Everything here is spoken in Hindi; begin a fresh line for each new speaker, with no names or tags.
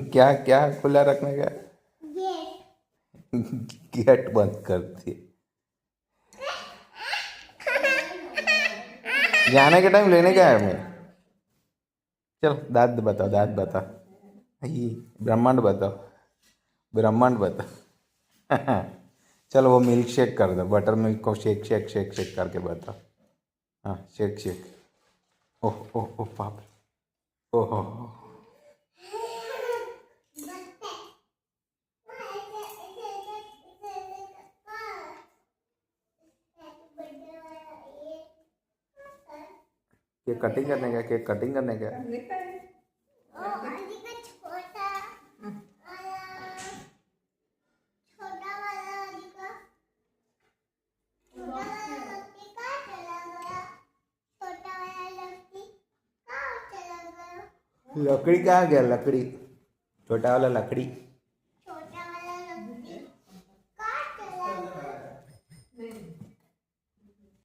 क्या क्या खुला रखने का? गेट बंद कर दिए। जाने के टाइम लेने का है मैं। चल दांत बताओ, दांत बताओ, ये ब्रह्मांड बताओ, ब्रह्मांड बताओ। चलो वो मिल्क शेक कर दो, बटर मिल्क को शेक शेक शेक शेक करके बताओ। हाँ शेक शेक। ओह ओह ओह पाप। ओहो। केक कटिंग करने का, केक कटिंग करने का। लकड़ी कहाँ गया? लकड़ी, छोटा वाला लकड़ी।